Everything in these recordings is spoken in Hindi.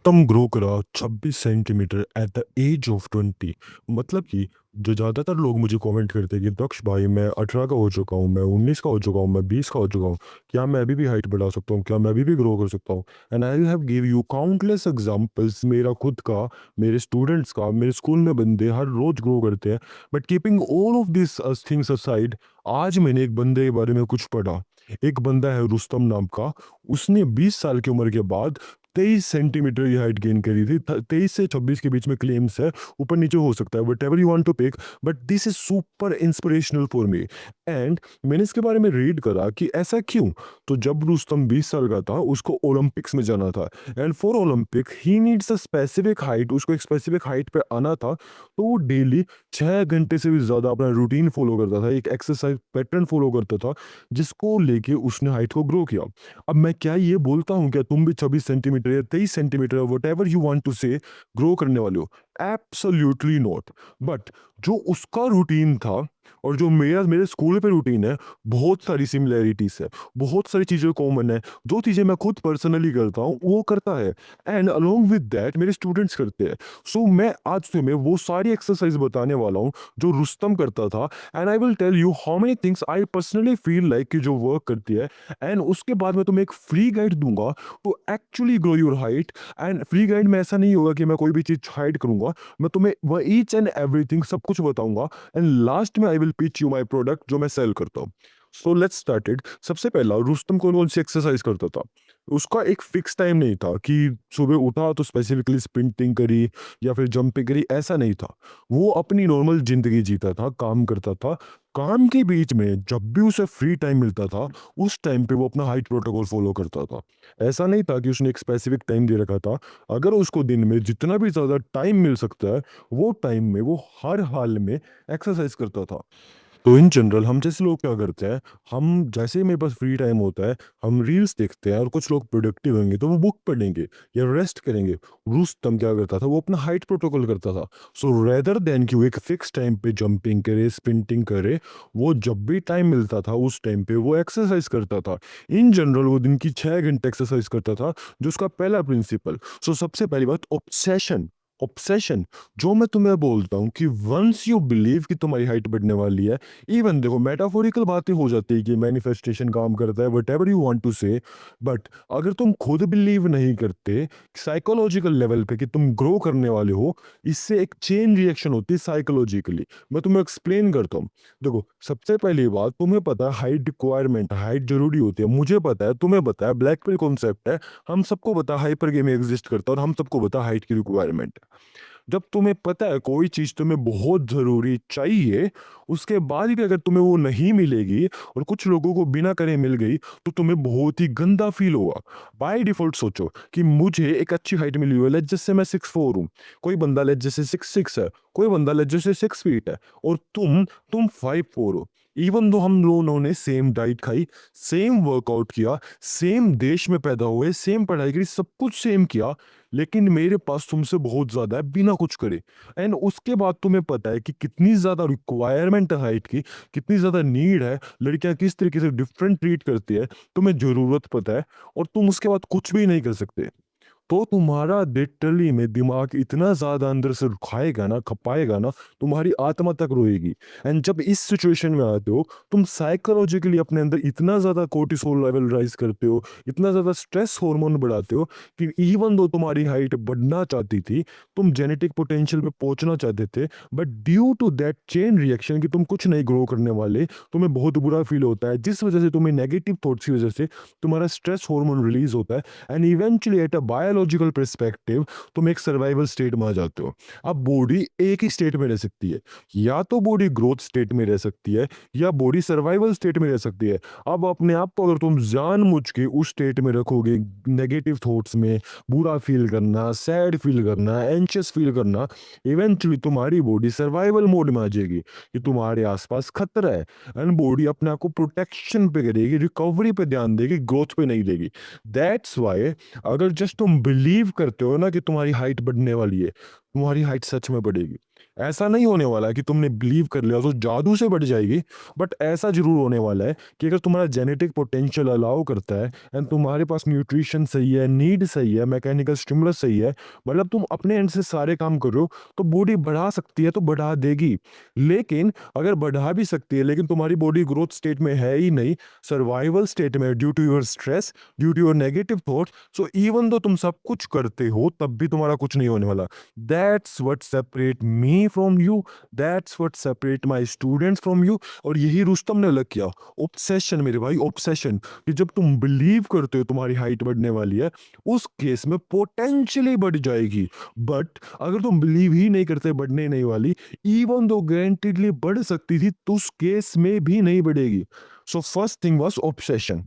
रुस्तम ग्रो करा 26 centimetre at the age of 20। मतलब कि जो ज़्यादातर लोग मुझे कमेंट करते हैं कि दक्ष भाई मैं 18 का हो चुका हूँ, मैं 19 का हो चुका हूँ, मैं 20 का हो चुका हूँ, क्या मैं अभी भी हाइट बढ़ा सकता हूँ, क्या मैं अभी भी ग्रो कर सकता हूँ? And I have give you countless examples, मेरा खुद का, मेरे स्टूडेंट्स का, मेरे स्कूल में बंदे हर रोज ग्रो करते हैं। But keeping all of this things aside, आज मैंने एक बंदे के बारे में कुछ पढ़ा। एक बंदा है रुस्तम नाम का। उसने 20 साल की उम्र के बाद 23 सेंटीमीटर की हाइट गेन करी थी। 23 से 26 के बीच में क्लेम्स है, ऊपर नीचे हो सकता है, whatever you want to pick. But this is super inspirational for me. And मैंने इसके बारे में रीड करा कि ऐसा क्यों। तो जब रुस्तम 20 साल का था, उसको ओलंपिक्स में जाना था। And for Olympic he needs a specific height, उसको एक स्पेसिफिक हाइट पे आना था। तो वो डेली 6 घंटे से भी ज़्यादा अपना रूटीन फॉलो करता था, एक एक्सरसाइज पैटर्न फॉलो करता था, जिसको लेके उसने हाइट को ग्रो किया। अब मैं क्या ये बोलता हूँ क्या तुम भी 26 सेंटीमीटर या 23 centimetre whatever you want to say grow करने वाले हो? Absolutely not. बट जो उसका रूटीन था और जो मेरा मेरे स्कूल पे रूटीन है, बहुत सारी सिमिलैरिटीज है, बहुत सारी चीज़ें कॉमन है। जो चीज़ें मैं खुद पर्सनली करता हूँ वो करता है, एंड अलोंग विद दैट मेरे स्टूडेंट्स करते हैं। सो मैं आज तुम्हें वो सारी एक्सरसाइज बताने वाला हूँ जो रुस्तम करता था। And I will tell you how many things I personally feel like कि जो वर्क करती है। एंड उसके बाद मैं तुम्हें एक फ्री गाइड दूंगा to actually grow your height. And free guide में ऐसा नहीं होगा कि मैं कोई भी चीज़ हाइड करूंगा, मैं तुम्हें वह ईच एंड एवरीथिंग सब कुछ बताऊंगा। एंड लास्ट में I will pitch you my product जो मैं सेल करता हूँ। So let's started. सबसे पहला, रुस्तम कौन कौन सी एक्सरसाइज करता था? उसका एक फिक्स टाइम नहीं था कि सुबह उठा तो स्पेसिफिकली स्प्रिंटिंग करी या फिर जंपिंग करी, ऐसा नहीं था। वो अपनी नॉर्मल जिंदगी जीता था, काम करता था। काम के बीच में जब भी उसे फ्री टाइम मिलता था, उस टाइम पे वो अपना हाइट प्रोटोकॉल फॉलो करता था। ऐसा नहीं था कि उसने एक स्पेसिफिक टाइम दे रखा था। अगर उसको दिन में जितना भी ज़्यादा टाइम मिल सकता है, वो टाइम में वो हर हाल में एक्सरसाइज करता था। तो इन जनरल हम जैसे लोग क्या करते हैं, हम जैसे ही मेरे पास फ्री टाइम होता है, हम रील्स देखते हैं, और कुछ लोग प्रोडक्टिव होंगे तो वो बुक पढ़ेंगे या रेस्ट करेंगे। रुस्तम क्या करता था, वो अपना हाइट प्रोटोकॉल करता था। सो रेदर देन कि वो एक फिक्स टाइम पे जंपिंग करे, स्प्रिंटिंग करे, वो जब भी टाइम मिलता था उस टाइम पे वो एक्सरसाइज करता था। इन जनरल वो दिन की 6 घंटे एक्सरसाइज करता था, जो उसका पहला प्रिंसिपल। सो सबसे पहली बात, ऑब्सेशन। ऑब्सेशन, जो मैं तुम्हें बोलता हूँ कि वंस यू बिलीव कि तुम्हारी हाइट बढ़ने वाली है, इवन देखो मेटाफोरिकल बातें हो जाती है कि मैनिफेस्टेशन काम करता है, whatever you want to say. But अगर तुम खुद बिलीव नहीं करते साइकोलॉजिकल लेवल पे कि तुम ग्रो करने वाले हो, इससे एक चेन रिएक्शन होती है साइकोलॉजिकली। मैं तुम्हें एक्सप्लेन करता हूँ। देखो, सबसे पहली बात, तुम्हें पता है हाइट रिक्वायरमेंट, हाइट जरूरी होती है, मुझे पता है, तुम्हें पता है, ब्लैक पिल कॉन्सेप्ट है। हम सबको पता है हाइपर गेम एग्जिस्ट करता है, और हम सबको पता है हाइट की रिक्वायरमेंट। जब तुम्हें पता है कोई चीज तुम्हें बहुत जरूरी चाहिए, उसके बाद भी अगर तुम्हें वो नहीं मिलेगी, और कुछ लोगों को बिना करे मिल गई, तो तुम्हें बहुत ही गंदा फील होगा। बाय डिफॉल्ट सोचो कि मुझे एक अच्छी हाइट मिली हुई है, लेट्स जैसे मैं 6'4" हूँ, कोई बंदा लेट्स जैसे 6'6" है, कोई बंदा लेट्स जैसे 6 फीट है, और तुम 5'4" हो। इवन दो हम दोनों ने सेम डाइट खाई, सेम वर्कआउट किया, सेम देश में पैदा हुए, सेम पढ़ाई करी, सब कुछ सेम किया, लेकिन मेरे पास तुमसे बहुत ज्यादा है बिना कुछ करे। एंड उसके बाद तुम्हें पता है कि कितनी ज्यादा रिक्वायरमेंट है हाइट की, कितनी ज्यादा नीड है, लड़कियां किस तरीके से डिफरेंट ट्रीट करती है, तुम्हें जरूरत पता है, और तुम उसके बाद कुछ भी नहीं कर सकते। तो तुम्हारा लिटरली में दिमाग इतना ज्यादा अंदर से खाएगा ना, खपाएगा ना, तुम्हारी आत्मा तक रोएगी। एंड जब इस सिचुएशन में आते हो, तुम साइकोलॉजिकली अपने अंदर इतना ज्यादा कोर्टिसोल लेवल राइज करते हो, इतना ज्यादा स्ट्रेस हार्मोन बढ़ाते हो, कि इवन दो तुम्हारी हाइट बढ़ना चाहती थी, तुम जेनेटिक पोटेंशियल पे पहुंचना चाहते थे, but due to that chain reaction कि तुम कुछ नहीं ग्रो करने वाले, तुम्हें बहुत बुरा फील होता है, जिस वजह से तुम्हें नेगेटिव थॉट्स की वजह से तुम्हारा स्ट्रेस हार्मोन रिलीज होता है। And eventually at a biological perspective, तुम एक सर्वाइवल स्टेट में आ जाते हो। अब बॉडी एक ही स्टेट में रह सकती है, या तो बॉडी ग्रोथ स्टेट में रह सकती है, या बॉडी सर्वाइवल स्टेट में रह सकती है। अब अपने आप को अगर तुम जानबूझ के उस स्टेट में रखोगे, नेगेटिव थॉट्स में, बुरा फील करना, सैड फील करना, एंशियस फील करना, इवेंचुअली तुम्हारी बॉडी सर्वाइवल मोड में आ जाएगी कि तुम्हारे आसपास खतरा है। एंड बॉडी अपने आप को प्रोटेक्शन पे करेगी, रिकवरी पे ध्यान देगी, ग्रोथ पे नहीं देगी। दैट्स वाई, अगर जस्ट तुम बिलीव करते हो ना कि तुम्हारी हाइट बढ़ने वाली है, तुम्हारी हाइट सच में बढ़ेगी। ऐसा नहीं होने वाला है कि तुमने बिलीव कर लिया तो जादू से बढ़ जाएगी, बट ऐसा जरूर होने वाला है कि अगर तुम्हारा जेनेटिक पोटेंशियल अलाउ करता है एंड तुम्हारे पास न्यूट्रिशन सही है, नीड सही है, मैकेनिकल स्टिमुलस सही है, मतलब तुम अपने एंड से सारे काम कर रहे हो, तो बॉडी बढ़ा सकती है तो बढ़ा देगी। लेकिन अगर बढ़ा भी सकती है लेकिन तुम्हारी बॉडी ग्रोथ स्टेट में है ही नहीं, सर्वाइवल स्टेट में, due to your stress, due to your negative thought, so even though तुम सब कुछ करते हो तब भी तुम्हारा कुछ नहीं होने वाला। That's what separate me from you, that's what separate my students from you. और यही रुस्तम ने अलग किया, ऑब्सेशन मेरे भाई, ऑब्सेशन, कि जब तुम बिलीव करते हो तुम्हारी हाइट बढ़ने वाली है, उस केस में पोटेंशियली बढ़ जाएगी। बट अगर तुम बिलीव ही नहीं करते बढ़ने नहीं वाली, इवन दो गारंटीडली बढ़ सकती थी, तो उस केस में भी नहीं बढ़ेगी। So first thing was obsession.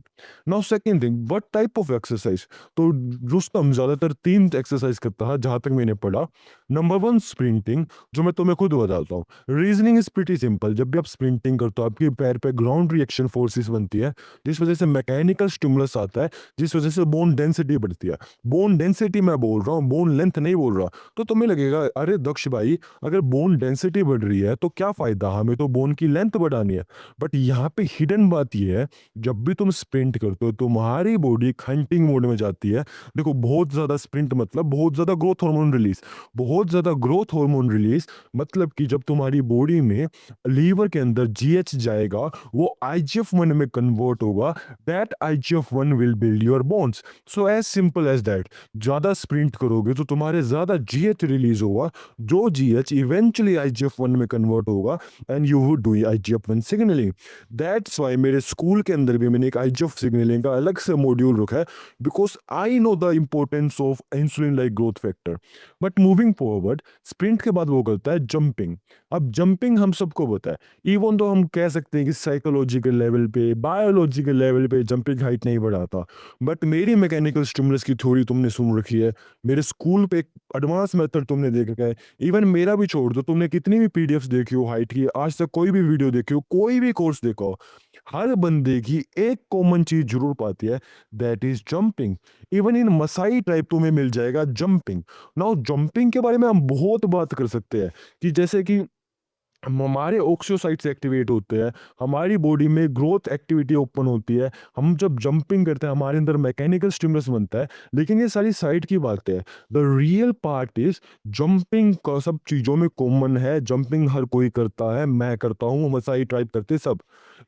Now second thing, what type of exercise. तो रुस्तम ज्यादातर 3 एक्सरसाइज करता है जहां तक मैंने पढ़ा। नंबर 1 स्प्रिंटिंग, जो मैं तुम्हें खुद बताता हूँ। Reasoning is pretty simple. जब भी आप स्प्रिंटिंग करते हो आपके पैर पे ग्राउंड रिएक्शन फोर्सेस बनती है, जिस वजह से मैकेनिकल स्टिमुलस आता है, जिस वजह से बोन डेंसिटी बढ़ती है। बोन डेंसिटी मैं बोल रहा हूँ, बोन लेंथ नहीं बोल रहा। तो तुम्हें लगेगा अरे दक्ष भाई, अगर बोन डेंसिटी बढ़ रही है तो क्या फायदा, हमें तो बोन की लेंथ बढ़ानी है। बट यहाँ पे हिडन बात यह है, जब भी तुम स्प्रिंट करते हो तुम्हारी बॉडी हंटिंग मोड में जाती है। देखो, बहुत ज्यादा स्प्रिंट मतलब बहुत ज्यादा ग्रोथ हार्मोन रिलीज, बहुत ज्यादा ग्रोथ हार्मोन रिलीज, मतलब कि जब तुम्हारी बॉडी में लीवर के अंदर जीएच जाएगा, वो आईजीएफ-1 में कन्वर्ट होगा। That IGF one will build your bones. So as simple as that. ज्यादा स्प्रिंट करोगे तो तुम्हारे ज्यादा जीएच रिलीज होगा, जो जीएच इवेंचुअली आईजीएफ-1 में कन्वर्ट होगा and you would do IGF one signaling. That's why मेरे स्कूल के अंदर भी मैंने एक आईजीएफ सिग्नलिंग का अलग से मॉड्यूल रखा है, because I know the importance of insulin like growth factor. But moving forward, sprint के बाद वो करता है जंपिंग। अब जंपिंग हम सबको पता है, इवन तो हम कह सकते हैं कि साइकोलॉजिकल लेवल पे, बायोलॉजिकल लेवल पे जंपिंग हाइट नहीं बढ़ाता। बट मेरी मैकेनिकल स्टिमुलस की थ्योरी तुमने सुन रखी है, मेरे स्कूल पे एक एडवांस मेथड तुमने देख रखा है, इवन मेरा भी छोड़ दो, तुमने कितनी भी पीडीएफ्स देखी हो हाइट की, आज तक कोई भी वीडियो देखी हो, कोई भी कोर्स देखा हो, हर बंदे की एक कॉमन चीज जरूर पाती है, that is jumping. Even in Masai type तुम्हें मिल जाएगा जंपिंग। नाउ जंपिंग के बारे में हम बहुत बात कर सकते हैं, कि जैसे कि हमारे ऑक्सियोसाइट्स एक्टिवेट होते हैं, हमारी बॉडी में ग्रोथ एक्टिविटी ओपन होती है, हम जब जंपिंग करते हैं हमारे अंदर मैकेनिकल स्टिमुलस बनता है। लेकिन ये सारी साइड की बात है, the real part is jumping का सब चीज़ों में कॉमन है, जंपिंग हर कोई करता है, मैं करता हूँ, मसाई ट्राइब करते सब।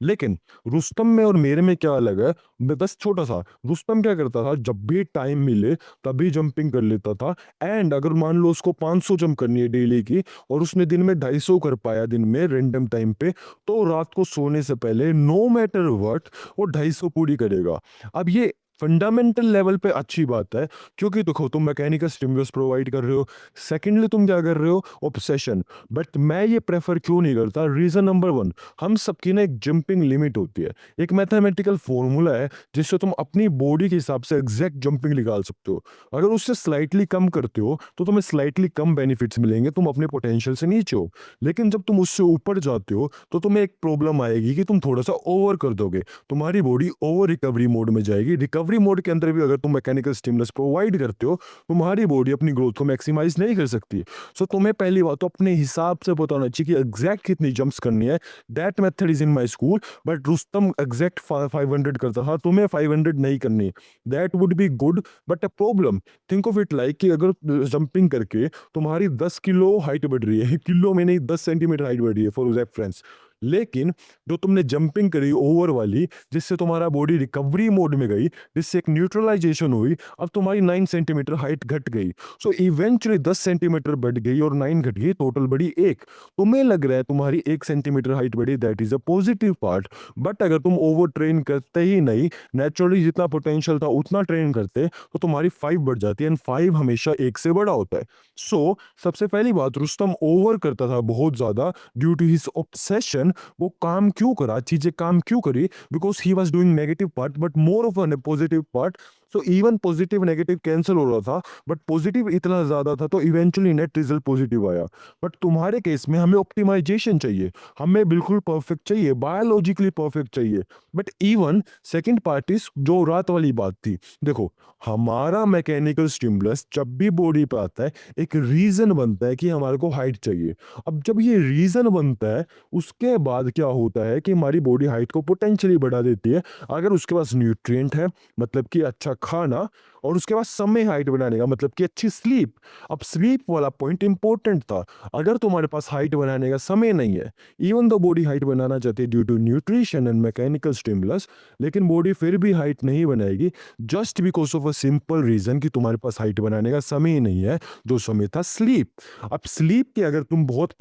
लेकिन रुस्तम में और मेरे में क्या अलग है, बस छोटा सा, रुस्तम क्या करता था, जब भी टाइम मिले तभी जंपिंग कर लेता था। एंड अगर मान लो उसको 500 जंप करनी है डेली की, और उसने दिन में 250 कर पाया दिन में रैंडम टाइम पे, तो रात को सोने से पहले नो मैटर व्हाट वो 250 पूरी करेगा। अब ये फंडामेंटल लेवल पे अच्छी बात है, क्योंकि देखो तुम मैकेनिकल स्टिमुलस प्रोवाइड कर रहे हो, सेकेंडली तुम क्या कर रहे हो, ऑब्सेशन। बट मैं ये प्रेफर क्यों नहीं करता, रीजन नंबर 1, हम सबकी ना एक जंपिंग लिमिट होती है, एक मैथमेटिकल फॉर्मूला है जिससे तुम अपनी बॉडी के हिसाब से एग्जैक्ट जंपिंग निकाल सकते हो। अगर उससे स्लाइटली कम करते हो तो तुम्हें स्लाइटली कम बेनिफिट्स मिलेंगे, तुम अपने पोटेंशियल से नीचे हो। लेकिन जब तुम उससे ऊपर जाते हो तो तुम्हें एक प्रॉब्लम आएगी कि तुम थोड़ा सा ओवर कर दोगे, तुम्हारी बॉडी ओवर रिकवरी मोड में जाएगी। रिकवरी मोड के अंदर भी अगर तुम मैकेनिकल स्टिमुलस प्रोवाइड करते हो, तुम्हारी बॉडी अपनी ग्रोथ को मैक्सिमाइज नहीं कर सकती। सो तुम्हें पहली बात तो अपने हिसाब से पता होना चाहिए कि एग्जैक्ट कितनी जंप्स करनी है। That method is in my school, but Rustam exact 500 करता था, तुम्हें 500 नहीं करनी। That would be good, but a problem, think of it like कि अगर जंपिंग करके तुम्हारी 10 किलो हाइट बढ़ रही है, किलो में नहीं 10 सेंटीमीटर हाइट बढ़ रही है फॉर रेफरेंस, लेकिन जो तुमने जंपिंग करी ओवर वाली, जिससे तुम्हारा बॉडी रिकवरी मोड में गई, जिससे एक न्यूट्रलाइजेशन हुई, अब तुम्हारी 9 सेंटीमीटर हाइट घट गई। सो इवेंचुअली 10 सेंटीमीटर बढ़ गई और 9 घट गई, टोटल बढ़ी 1। तुम्हें लग रहा है तुम्हारी 1 सेंटीमीटर हाइट बढ़ी, that is a positive part. But अगर तुम ओवर ट्रेन करते ही नहीं, नेचुरली जितना पोटेंशियल था उतना ट्रेन करते, तो तुम्हारी 5 बढ़ जाती है, एंड 5 हमेशा 1 से बड़ा होता है। सो सबसे पहली बात, रुस्तम ओवर करता था बहुत ज्यादा ड्यू टू हिज ऑब्सेशन। वो काम क्यों करा, चीजें काम क्यों करी, because he was doing negative part but more of a positive part. So even positive negative cancel हो रहा था, बट पॉजिटिव इतना ज़्यादा था तो इवेंचुअली नेट रिजल्ट पॉजिटिव आया। बट तुम्हारे केस में हमें ऑप्टिमाइजेशन चाहिए, हमें बिल्कुल परफेक्ट चाहिए, बायोलॉजिकली परफेक्ट चाहिए। बट इवन सेकंड पार्टिस जो रात वाली बात थी, देखो हमारा मैकेनिकल स्टिमुलस जब भी बॉडी पे आता है एक रीजन बनता है कि हमारे को हाइट चाहिए। अब जब ये रीजन बनता है उसके बाद क्या होता है कि हमारी बॉडी हाइट को पोटेंशियली बढ़ा देती है, अगर उसके पास न्यूट्रिएंट है, मतलब कि अच्छा खाना, और उसके बाद समय हाइट बनाने का मतलब कि अच्छी स्लीप। अब स्लीप वाला पॉइंट इंपॉर्टेंट था। अगर तुम्हारे पास हाइट बनाने का समय नहीं है, इवन दो बॉडी हाइट बनाना चाहती है due to nutrition and mechanical stimulus, लेकिन बॉडी फिर भी हाइट नहीं बनाएगी just because of a simple reason कि तुम्हारे पास हाइट बनाने का समय ही नहीं है, जो समय था स्लीप। अब स्लीप के अगर तुम बहुत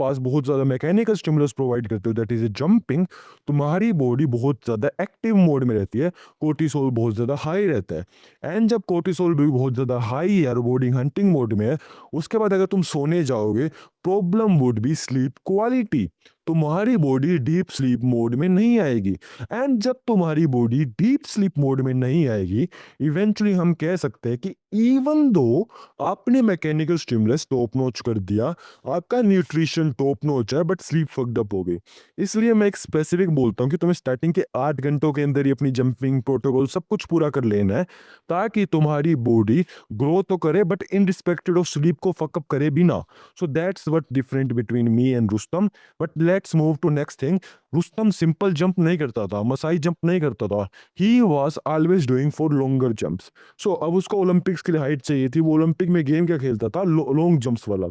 ज़्यादा मैकेनिकल स्टिमुलस प्रोवाइड करते हो, दैट इज जंपिंग, तुम्हारी बॉडी बहुत ज़्यादा एक्टिव मोड में रहती है, कोर्टिसोल बहुत ज़्यादा हाई रहता है। एंड जब कोर्टिसोल भी बहुत ज़्यादा हाई है और बॉडी हंटिंग मोड में है, उसके बाद अगर तुम सोने जाओगे, problem would be sleep quality. तुम्हारी बॉडी डीप स्लीप मोड में नहीं आएगी। एंड जब तुम्हारी बॉडी डीप स्लीप मोड में नहीं आएगी, इवेंचुअली हम कह सकते हैं कि इवन दो आपने मैकेनिकल स्टिमुलस टॉप नॉच कर दिया, आपका न्यूट्रिशन टॉप नॉच है, बट स्लीप फक्ड अप हो गई। इसलिए मैं एक स्पेसिफिक बोलता हूँ कि तुम्हें स्टार्टिंग के 8 घंटों के अंदर ही अपनी जंपिंग प्रोटोकॉल सब कुछ पूरा कर लेना है, ताकि तुम्हारी बॉडी ग्रो तो करे but in respected of sleep को फकअप करे भी ना। So that's what different between me and Rustam. But let's move to next thing. Rustam simple jump नहीं करता था, मसाई जंप नहीं करता था, he was always doing for longer jumps. So अब उसको ओलंपिक्स के लिए हाइट चाहिए थी, वो ओलंपिक में गेम क्या खेलता था, लॉन्ग जंप्स वाला।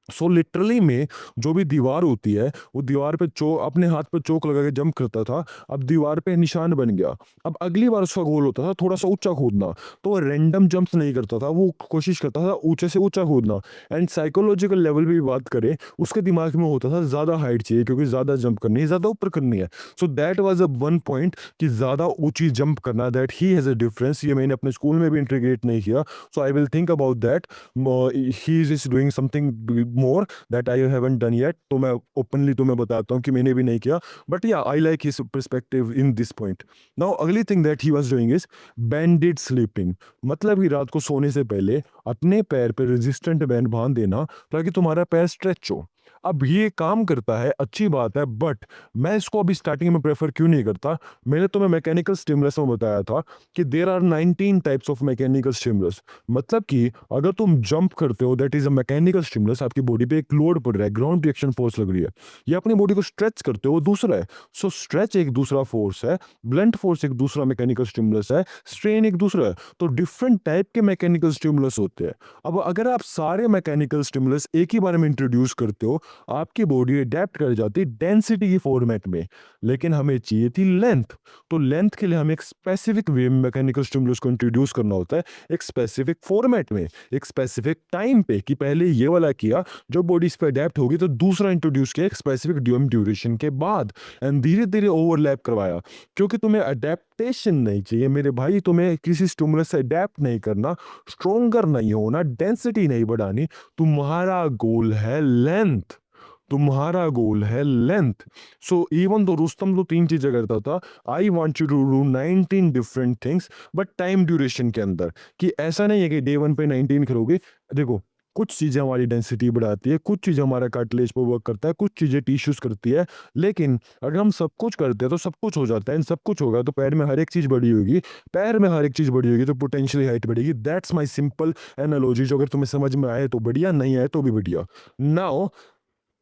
सो लिटरली में जो भी दीवार होती है, वो दीवार पे चो अपने हाथ पे चोक लगा के जंप करता था, अब दीवार पे निशान बन गया। अब अगली बार उसका गोल होता था थोड़ा सा ऊंचा कूदना, तो वो रैंडम जंप्स नहीं करता था, वो कोशिश करता था ऊंचे से ऊंचा कूदना। एंड साइकोलॉजिकल लेवल भी बात करें, उसके दिमाग में होता था ज़्यादा हाइट चाहिए क्योंकि ज़्यादा जंप करनी है, ज़्यादा ऊपर करनी है। So that was a one point कि ज़्यादा ऊंची जंप करना, that he has a difference. ये मैंने अपने स्कूल में भी इंटीग्रेट नहीं किया, so I will think about that. He is doing something more that I haven't done yet. तो मैं ओपनली तुम्हें बताता हूँ कि मैंने भी नहीं किया, but yeah I like his perspective in this point. Now अगली thing that he was doing is banded sleeping, मतलब कि रात को सोने से पहले अपने पैर पे रेजिस्टेंट बैंड बांध देना ताकि तुम्हारा पैर स्ट्रेच हो। अब ये काम करता है, अच्छी बात है, बट मैं इसको अभी स्टार्टिंग में प्रेफर क्यों नहीं करता। मैंने तुम्हें मैकेनिकल स्टिमुलस में बताया था कि there are 19 types of mechanical stimulus, मतलब कि अगर तुम जंप करते हो that is a mechanical stimulus, आपकी बॉडी पे एक लोड पड़ रहा है, ग्राउंड रिएक्शन फोर्स लग रही है, या अपनी बॉडी को स्ट्रेच करते हो वो दूसरा है। सो स्ट्रेच एक दूसरा फोर्स है, ब्लंट फोर्स एक दूसरा मैकेनिकल स्टिमुलस है, स्ट्रेन एक दूसरा है। तो डिफरेंट टाइप के मैकेनिकल स्टिमुलस होते हैं। अब अगर आप सारे मैकेनिकल स्टिमुलस एक ही बार में इंट्रोड्यूस करते हो, आपकी बॉडी अडेप्ट कर जाती है डेंसिटी की फॉर्मेट में, लेकिन हमें चाहिए थी लेंथ। तो लेंथ के लिए हमें एक स्पेसिफिक वे में मैकेनिकल स्टिमुलस को इंट्रोड्यूस करना होता है, एक स्पेसिफिक फॉर्मेट में, एक स्पेसिफिक टाइम पे, कि पहले ये वाला किया, जो बॉडी इस पे अडेप्ट होगी तो दूसरा इंट्रोड्यूस किया एक स्पेसिफिक ड्यूरेशन के बाद, एंड धीरे धीरे ओवरलैप करवाया। क्योंकि तुम्हें अडेप्टेशन नहीं चाहिए मेरे भाई, तुम्हें किसी स्टिमुलस से अडेप्ट नहीं करना, स्ट्रोंगर नहीं होना, डेंसिटी नहीं बढ़ानी, तुम्हारा गोल है लेंथ, तुम्हारा गोल है लेंथ। सो इवन तो रुस्तम तो 3 चीजें करता था, I want you to do 19 different things but time duration के अंदर, कि ऐसा नहीं है कि डे 1 पे 19 करोगे। देखो कुछ चीजें हमारी डेंसिटी बढ़ाती है, कुछ चीजें हमारा कार्टिलेज पर वर्क करता है, कुछ चीजें टिश्यूज करती है, लेकिन अगर हम सब कुछ करते हैं तो सब कुछ हो जाता है। इन सब कुछ होगा तो पैर में हर एक चीज बड़ी होगी, पैर में हर एक चीज बड़ी होगी तो पोटेंशियली हाइट बढ़ेगी। दैट्स माई सिंपल एनालॉजी, जो अगर तुम्हें समझ में आए तो बढ़िया, नहीं आए तो भी बढ़िया। Now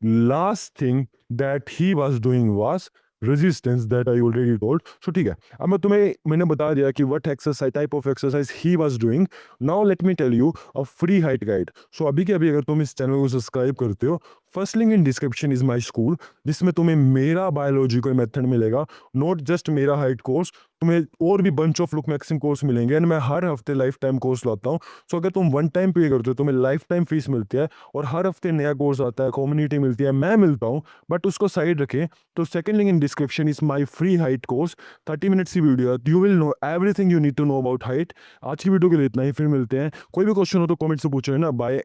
last thing that he was doing was resistance, that I already told. So ठीक है, अब मैंने बता दिया कि what exercise type of exercise he was doing. Now let me tell you a free height guide. So अभी के अभी अगर तुम इस चैनल को सब्सक्राइब करते हो, first link in description is my school, जिसमें तुम्हें मेरा बायोलॉजिकल मेथड मिलेगा, नॉट जस्ट मेरा हाइट कोर्स, तुम्हें और भी bunch of looksmaxing course मिलेंगे, एंड मैं हर हफ्ते लाइफ टाइम कोर्स लाता हूँ। सो अगर तुम वन टाइम पे करते हो तुम्हें लाइफ टाइम फीस मिलती है, और हर हफ्ते नया कोर्स आता है, कम्युनिटी मिलती है, मैं मिलता हूँ, बट उसको साइड रखें। तो second link in description is my free height course, 30 minutes की video, you will know everything you need to know about height. आज की वीडियो के लिए इतना ही, फिर मिलते हैं। कोई भी क्वेश्चन हो तो कमेंट से पूछो, है ना। बाय।